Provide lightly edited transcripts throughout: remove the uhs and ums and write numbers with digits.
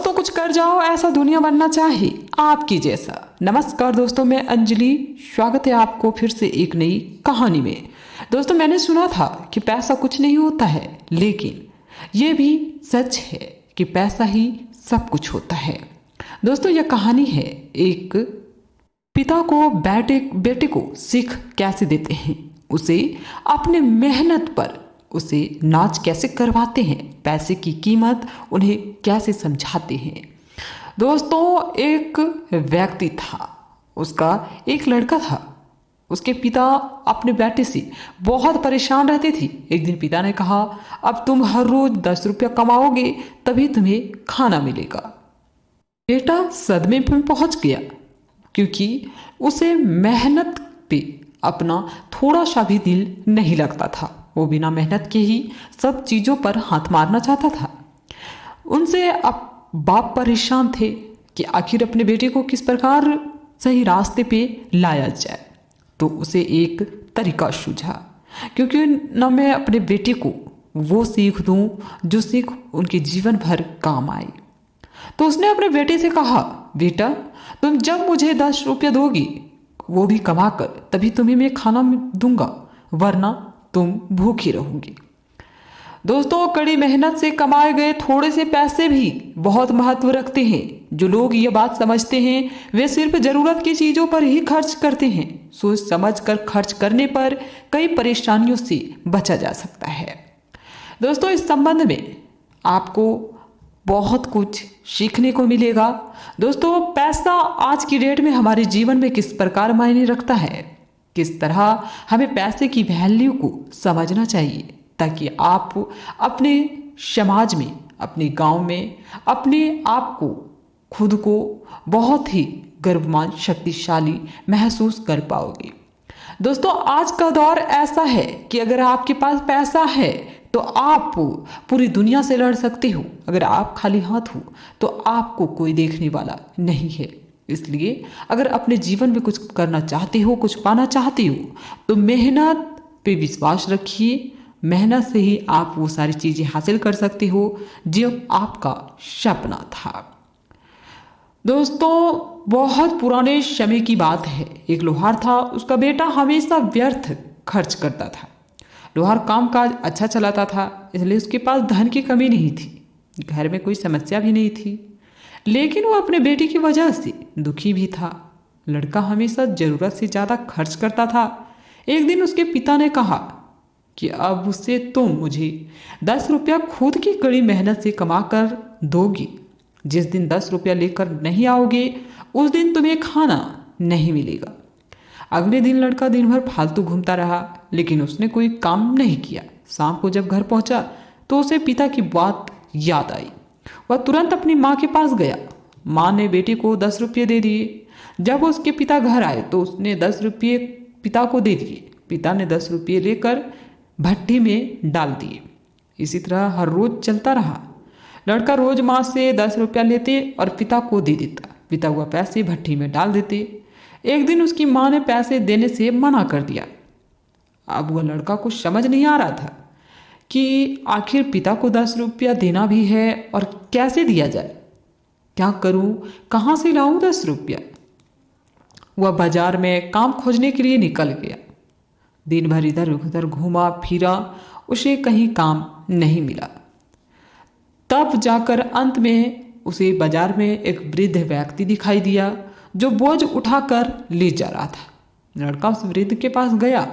दोस्तों कुछ कर जाओ ऐसा दुनिया बनना चाहिए आपकी जैसा। नमस्कार दोस्तों, मैं अंजलि, स्वागत है आपको फिर से एक नई कहानी में। दोस्तों मैंने सुना था कि पैसा कुछ नहीं होता है, लेकिन ये भी सच है कि पैसा ही सब कुछ होता है। दोस्तों यह कहानी है एक पिता को बेटे को सीख कैसे देते हैं, उसे अपने मेहनत पर उसे नाच कैसे करवाते हैं, पैसे की कीमत उन्हें कैसे समझाते हैं। दोस्तों एक व्यक्ति था, उसका एक लड़का था। उसके पिता अपने बेटे से बहुत परेशान रहते थे। एक दिन पिता ने कहा, अब तुम हर रोज 10 रुपया कमाओगे तभी तुम्हें खाना मिलेगा। बेटा सदमे में पहुंच गया, क्योंकि उसे मेहनत पे अपना थोड़ा सा भी दिल नहीं लगता था। वो बिना मेहनत के ही सब चीज़ों पर हाथ मारना चाहता था। उनसे अब बाप परेशान थे कि आखिर अपने बेटे को किस प्रकार सही रास्ते पे लाया जाए। तो उसे एक तरीका सूझा, क्योंकि न मैं अपने बेटे को वो सीख दूं जो सीख उनके जीवन भर काम आए। तो उसने अपने बेटे से कहा, बेटा तुम जब मुझे 10 रुपया दोगी, वो भी कमा कर, तभी तुम्हें मैं खाना दूंगा, वरना तुम भूखी रहोगी। दोस्तों कड़ी मेहनत से कमाए गए थोड़े से पैसे भी बहुत महत्व रखते हैं। जो लोग ये बात समझते हैं वे सिर्फ जरूरत की चीज़ों पर ही खर्च करते हैं। सोच समझ कर खर्च करने पर कई परेशानियों से बचा जा सकता है। दोस्तों इस संबंध में आपको बहुत कुछ सीखने को मिलेगा। दोस्तों पैसा आज की डेट में हमारे जीवन में किस प्रकार मायने रखता है, किस तरह हमें पैसे की वैल्यू को समझना चाहिए, ताकि आप अपने समाज में, अपने गांव में अपने आप को, खुद को बहुत ही गर्वमान, शक्तिशाली महसूस कर पाओगे। दोस्तों आज का दौर ऐसा है कि अगर आपके पास पैसा है तो आप पूरी दुनिया से लड़ सकते हो। अगर आप खाली हाथ हो तो आपको कोई देखने वाला नहीं है। इसलिए अगर अपने जीवन में कुछ करना चाहते हो, कुछ पाना चाहते हो, तो मेहनत पे विश्वास रखिए। मेहनत से ही आप वो सारी चीज़ें हासिल कर सकते हो जो आपका सपना था। दोस्तों बहुत पुराने समय की बात है। एक लोहार था, उसका बेटा हमेशा व्यर्थ खर्च करता था। लोहार काम काज अच्छा चलाता था, इसलिए उसके पास धन की कमी नहीं थी, घर में कोई समस्या भी नहीं थी। लेकिन वो अपने बेटे की वजह से दुखी भी था। लड़का हमेशा ज़रूरत से ज़्यादा खर्च करता था। एक दिन उसके पिता ने कहा कि अब उससे तुम मुझे 10 रुपया खुद की कड़ी मेहनत से कमा कर दोगी। जिस दिन 10 रुपया लेकर नहीं आओगे उस दिन तुम्हें खाना नहीं मिलेगा। अगले दिन लड़का दिन भर फालतू घूमता रहा, लेकिन उसने कोई काम नहीं किया। शाम को जब घर पहुंचा तो उसे पिता की बात याद आई। वह तुरंत अपनी माँ के पास गया। माँ ने बेटे को 10 रुपये दे दिए। जब उसके पिता घर आए तो उसने 10 रुपये पिता को दे दिए। पिता ने 10 रुपये लेकर भट्टी में डाल दिए। इसी तरह हर रोज चलता रहा। लड़का रोज माँ से 10 रुपया लेते और पिता को दे देता। पिता वह पैसे भट्टी में डाल देते। एक दिन उसकी माँ ने पैसे देने से मना कर दिया। अब वह लड़का को समझ नहीं आ रहा था कि आखिर पिता को 10 रुपया देना भी है और कैसे दिया जाए, क्या करूं, कहाँ से लाऊं 10 रुपया। वह बाजार में काम खोजने के लिए निकल गया। दिन भर इधर उधर घूमा फिरा, उसे कहीं काम नहीं मिला। तब जाकर अंत में उसे बाजार में एक वृद्ध व्यक्ति दिखाई दिया जो बोझ उठाकर ले जा रहा था। लड़का उस वृद्ध के पास गया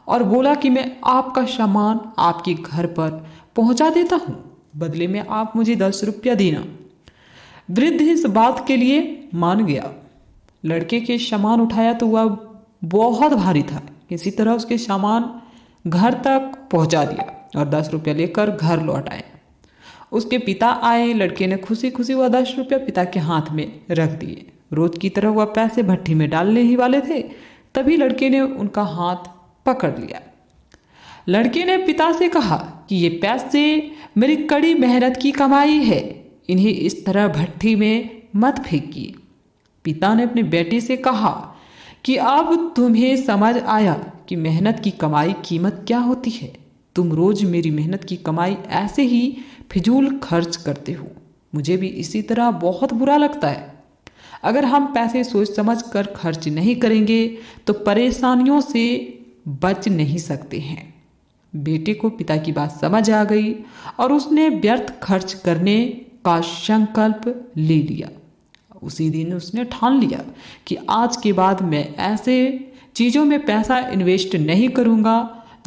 और बोला कि मैं आपका सामान आपके घर पर पहुंचा देता हूं, बदले में आप मुझे 10 रुपया देना। वृद्ध इस बात के लिए मान गया। लड़के के सामान उठाया तो वह बहुत भारी था। किसी तरह उसके सामान घर तक पहुंचा दिया और 10 रुपया लेकर घर लौट आए। उसके पिता आए। लड़के ने खुशी खुशी वह 10 रुपया पिता के हाथ में रख दिए। रोज की तरह वह पैसे भट्टी में डालने ही वाले थे, तभी लड़के ने उनका हाथ पकड़ लिया। लड़के ने पिता से कहा कि ये पैसे मेरी कड़ी मेहनत की कमाई है, इन्हें इस तरह भट्टी में मत फेंकिए। पिता ने अपने बेटे से कहा कि अब तुम्हें समझ आया कि मेहनत की कमाई कीमत क्या होती है। तुम रोज मेरी मेहनत की कमाई ऐसे ही फिजूल खर्च करते हो। मुझे भी इसी तरह बहुत बुरा लगता है। अगर हम पैसे सोच समझ कर खर्च नहीं करेंगे तो परेशानियों से बच नहीं सकते हैं। बेटे को पिता की बात समझ आ गई और उसने व्यर्थ खर्च करने का संकल्प ले लिया। उसी दिन उसने ठान लिया कि आज के बाद मैं ऐसे चीज़ों में पैसा इन्वेस्ट नहीं करूँगा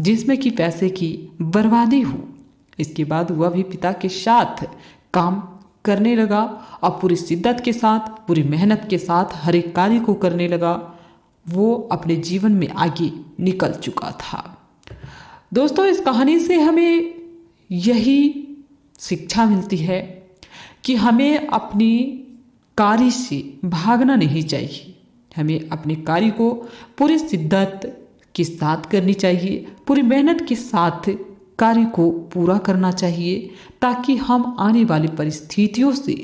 जिसमें कि पैसे की बर्बादी हो। इसके बाद वह भी पिता के साथ काम करने लगा और पूरी शिद्दत के साथ, पूरी मेहनत के साथ हर एक कार्य को करने लगा। वो अपने जीवन में आगे निकल चुका था। दोस्तों, इस कहानी से हमें यही शिक्षा मिलती है कि हमें अपनी कार्य से भागना नहीं चाहिए। हमें अपने कार्य को पूरी शिद्दत के साथ करनी चाहिए, पूरी मेहनत के साथ कार्य को पूरा करना चाहिए, ताकि हम आने वाली परिस्थितियों से